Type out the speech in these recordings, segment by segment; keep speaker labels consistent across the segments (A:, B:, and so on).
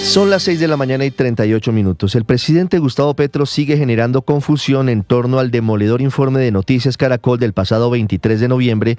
A: Son las 6 de la mañana y 38 minutos. El presidente Gustavo Petro sigue generando confusión en torno al demoledor informe de Noticias Caracol del pasado 23 de noviembre,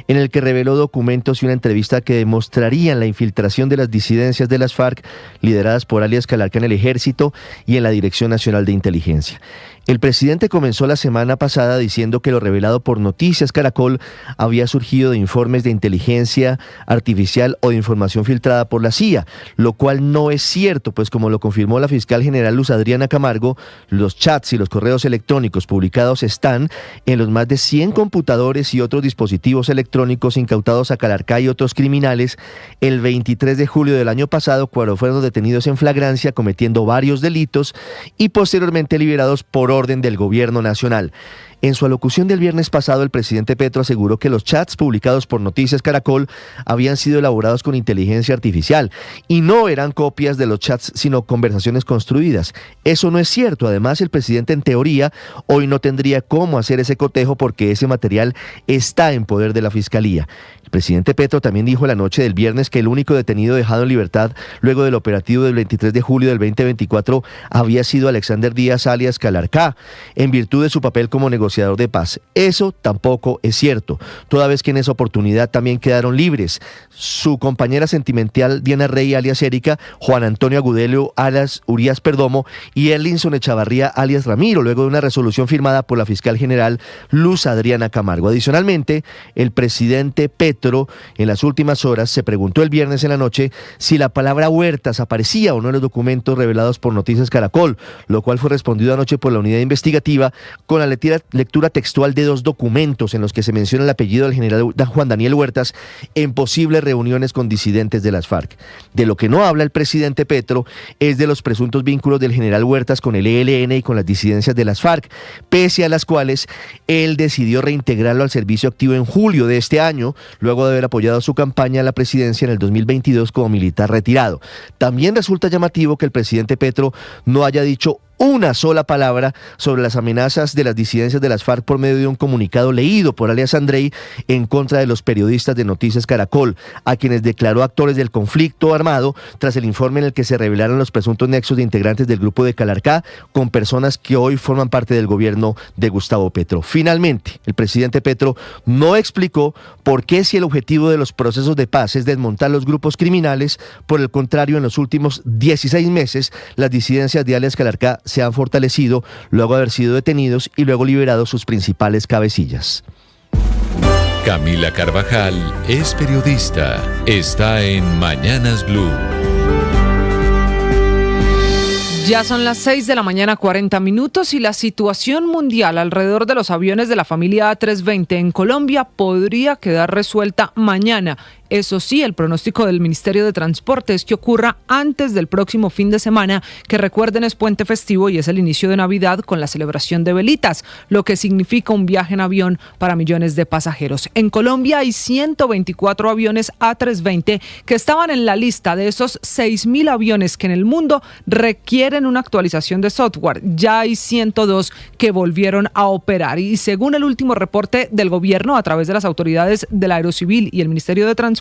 A: en el que reveló documentos y una entrevista que demostrarían la infiltración de las disidencias de las FARC, lideradas por alias Calarca en el Ejército y en la Dirección Nacional de Inteligencia. El presidente comenzó la semana pasada diciendo que lo revelado por Noticias Caracol había surgido de informes de inteligencia artificial o de información filtrada por la CIA, lo cual no es cierto, pues como lo confirmó la fiscal general Luz Adriana Camargo, los chats y los correos electrónicos publicados están en los más de 100 computadores y otros dispositivos electrónicos incautados a Calarca y otros criminales el 23 de julio del año pasado, cuando fueron detenidos en flagrancia cometiendo varios delitos y posteriormente liberados por orden del gobierno nacional. En su alocución del viernes pasado, el presidente Petro aseguró que los chats publicados por Noticias Caracol habían sido elaborados con inteligencia artificial y no eran copias de los chats, sino conversaciones construidas. Eso no es cierto. Además, el presidente, en teoría, hoy no tendría cómo hacer ese cotejo porque ese material está en poder de la Fiscalía. El presidente Petro también dijo la noche del viernes que el único detenido dejado en libertad luego del operativo del 23 de julio del 2024 había sido Alexander Díaz alias Calarca, en virtud de su papel como negociador de paz. Eso tampoco es cierto, toda vez que en esa oportunidad también quedaron libres su compañera sentimental Diana Rey alias Erika, Juan Antonio Agudelo alias Urias Perdomo y Erlinson Echavarría alias Ramiro, luego de una resolución firmada por la fiscal general Luz Adriana Camargo. Adicionalmente, el presidente Petro en las últimas horas se preguntó el viernes en la noche si la palabra Huertas aparecía o no en los documentos revelados por Noticias Caracol, lo cual fue respondido anoche por la unidad investigativa con la lectura textual de dos documentos en los que se menciona el apellido del general Juan Daniel Huertas en posibles reuniones con disidentes de las FARC. De lo que no habla el presidente Petro es de los presuntos vínculos del general Huertas con el ELN y con las disidencias de las FARC, pese a las cuales él decidió reintegrarlo al servicio activo en julio de este año, luego de haber apoyado su campaña a la presidencia en el 2022 como militar retirado. También resulta llamativo que el presidente Petro no haya dicho una sola palabra sobre las amenazas de las disidencias de las FARC por medio de un comunicado leído por alias Andrei en contra de los periodistas de Noticias Caracol, a quienes declaró actores del conflicto armado tras el informe en el que se revelaron los presuntos nexos de integrantes del grupo de Calarca con personas que hoy forman parte del gobierno de Gustavo Petro. Finalmente, el presidente Petro no explicó por qué, si el objetivo de los procesos de paz es desmontar los grupos criminales, por el contrario, en los últimos 16 meses las disidencias de alias Calarca se han fortalecido luego de haber sido detenidos y luego liberados sus principales cabecillas.
B: Camila Carvajal es periodista. Está en Mañanas Blue.
C: Ya son las 6 de la mañana, 40 minutos, y la situación mundial alrededor de los aviones de la familia A320 en Colombia podría quedar resuelta mañana. Eso sí, el pronóstico del Ministerio de Transporte es que ocurra antes del próximo fin de semana, que recuerden es puente festivo y es el inicio de Navidad con la celebración de velitas, lo que significa un viaje en avión para millones de pasajeros. En Colombia hay 124 aviones A320 que estaban en la lista de esos 6.000 aviones que en el mundo requieren una actualización de software. Ya hay 102 que volvieron a operar y según el último reporte del gobierno a través de las autoridades del Aerocivil y el Ministerio de Transporte,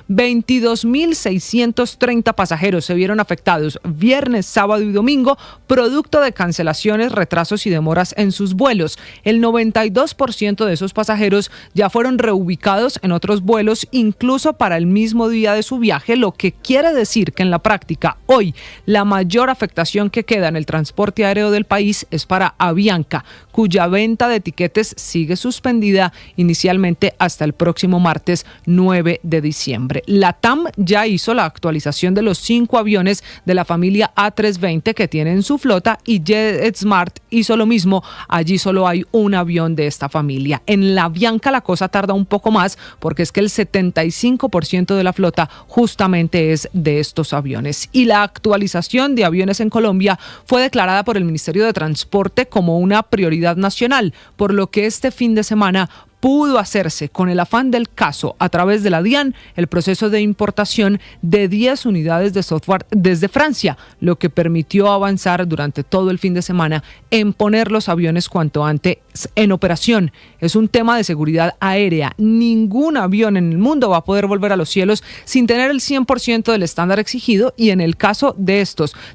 C: 22.630 pasajeros se vieron afectados viernes, sábado y domingo, producto de cancelaciones, retrasos y demoras en sus vuelos. El 92% de esos pasajeros ya fueron reubicados en otros vuelos, incluso para el mismo día de su viaje, lo que quiere decir que en la práctica, hoy, la mayor afectación que queda en el transporte aéreo del país es para Avianca, cuya venta de tiquetes sigue suspendida inicialmente hasta el próximo martes 9 de diciembre. La TAM ya hizo la actualización de los 5 aviones de la familia A320 que tiene en su flota y JetSmart hizo lo mismo. Allí solo hay un avión de esta familia. En la Avianca la cosa tarda un poco más porque es que el 75% de la flota justamente es de estos aviones. Y la actualización de aviones en Colombia fue declarada por el Ministerio de Transporte como una prioridad nacional, por lo que este fin de semana pudo hacerse con el afán del caso a través de la DIAN el proceso de importación de 10 unidades de software desde Francia, lo que permitió avanzar durante todo el fin de semana en poner los aviones cuanto antes en operación. Es un tema de seguridad aérea. Ningún avión en el mundo va a poder volver a los cielos sin tener el 100% del estándar exigido, y en el caso de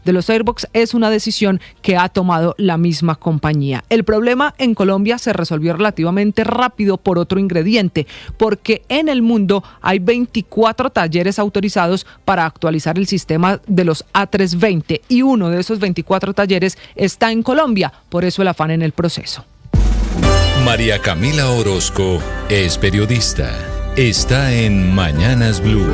C: los Airbox, es una decisión que ha tomado la misma compañía. El problema en Colombia se resolvió relativamente rápido por otro ingrediente, porque en el mundo hay 24 talleres autorizados para actualizar el sistema de los A320 y uno de esos 24 talleres está en Colombia, por eso el afán en el proceso.
B: María Camila Orozco es periodista. Está en Mañanas Blue.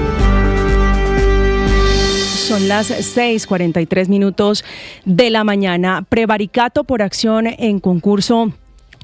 D: Son las 6:43 de la mañana. Prevaricato por acción en concurso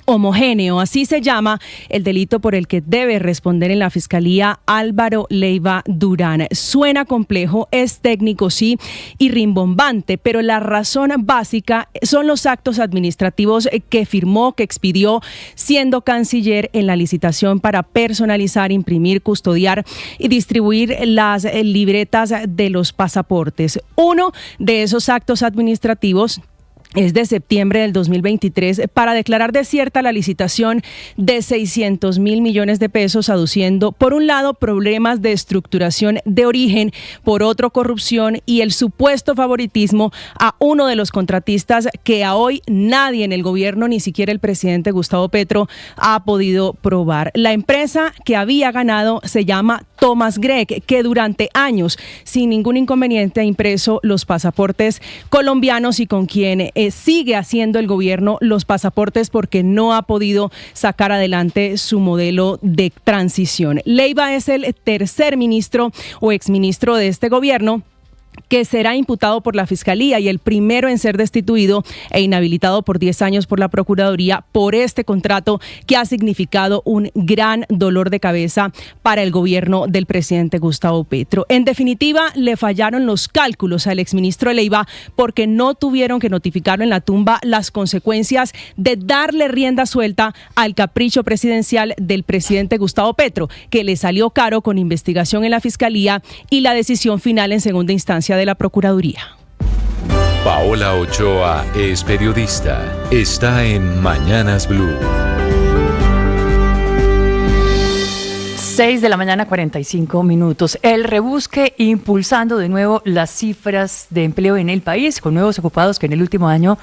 D: homogéneo, así se llama el delito por el que debe responder en la Fiscalía Álvaro Leiva Durán. Suena complejo, es técnico sí y rimbombante, pero la razón básica son los actos administrativos que firmó, que expidió siendo canciller en la licitación para personalizar, imprimir, custodiar y distribuir las libretas de los pasaportes. Uno de esos actos administrativos es de septiembre del 2023 para declarar desierta la licitación de 600 mil millones de pesos, aduciendo por un lado problemas de estructuración de origen, por otro corrupción y el supuesto favoritismo a uno de los contratistas que a hoy nadie en el gobierno, ni siquiera el presidente Gustavo Petro, ha podido probar. La empresa que había ganado se llama Thomas Gregg, que durante años sin ningún inconveniente ha impreso los pasaportes colombianos y con quien sigue haciendo el gobierno los pasaportes porque no ha podido sacar adelante su modelo de transición. Leiva es el tercer ministro o exministro de este gobierno que será imputado por la Fiscalía y el primero en ser destituido e inhabilitado por 10 años por la Procuraduría por este contrato que ha significado un gran dolor de cabeza para el gobierno del presidente Gustavo Petro. En definitiva, le fallaron los cálculos al exministro Leiva porque no tuvieron que notificarlo en la tumba las consecuencias de darle rienda suelta al capricho presidencial del presidente Gustavo Petro, que le salió caro con investigación en la Fiscalía y la decisión final en segunda instancia de la Procuraduría.
B: Paola Ochoa es periodista. Está en Mañanas Blue.
E: 6:45 a.m. El rebusque impulsando de nuevo las cifras de empleo en el país, con nuevos ocupados que en el último año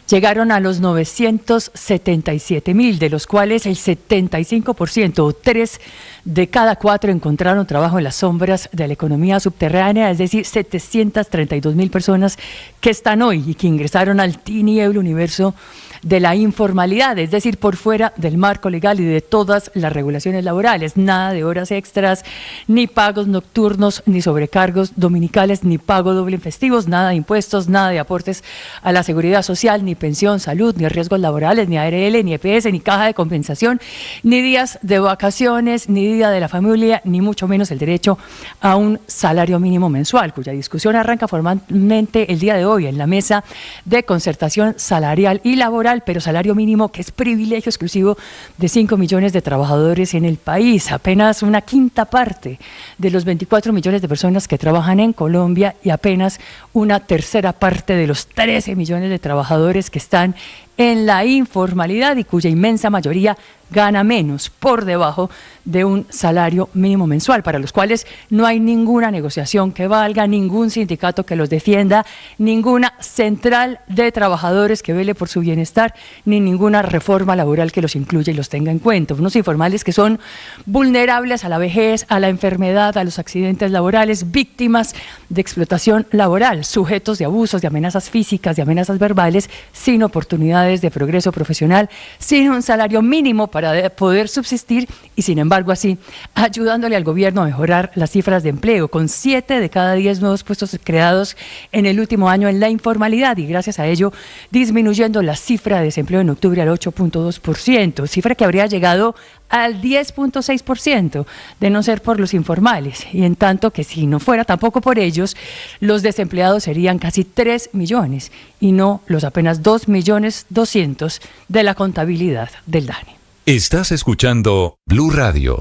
E: llegaron a los 977.000, de los cuales el 75% o 3 de cada 4 encontraron trabajo en las sombras de la economía subterránea, es decir, 732.000 personas que están hoy y que ingresaron al tinieblo universo de la informalidad, es decir, por fuera del marco legal y de todas las regulaciones laborales. Nada de horas extras, ni pagos nocturnos, ni sobrecargos dominicales, ni pago doble en festivos, nada de impuestos, nada de aportes a la seguridad social, ni pensión, salud, ni riesgos laborales, ni ARL, ni EPS, ni caja de compensación, ni días de vacaciones, ni día de la familia, ni mucho menos el derecho a un salario mínimo mensual, cuya discusión arranca formalmente el día de hoy en la mesa de concertación salarial y laboral, pero salario mínimo que es privilegio exclusivo de 5 millones de trabajadores en el país, apenas una quinta parte de los 24 millones de personas que trabajan en Colombia y apenas una tercera parte de los 13 millones de trabajadores que están en la informalidad y cuya inmensa mayoría gana menos, por debajo de un salario mínimo mensual, para los cuales no hay ninguna negociación que valga, ningún sindicato que los defienda, ninguna central de trabajadores que vele por su bienestar, ni ninguna reforma laboral que los incluya y los tenga en cuenta. Unos informales que son vulnerables a la vejez, a la enfermedad, a los accidentes laborales, víctimas de explotación laboral, sujetos de abusos, de amenazas físicas, de amenazas verbales, sin oportunidades de progreso profesional, sin un salario mínimo para poder subsistir y sin embargo así ayudándole al gobierno a mejorar las cifras de empleo, con 7 de cada 10 nuevos puestos creados en el último año en la informalidad y gracias a ello disminuyendo la cifra de desempleo en octubre al 8.2%, cifra que habría llegado al 10.6% de no ser por los informales, y en tanto que si no fuera tampoco por ellos, los desempleados serían casi 3 millones y no los apenas 2.200.000 de la contabilidad del DANE.
B: Estás escuchando Blue Radio.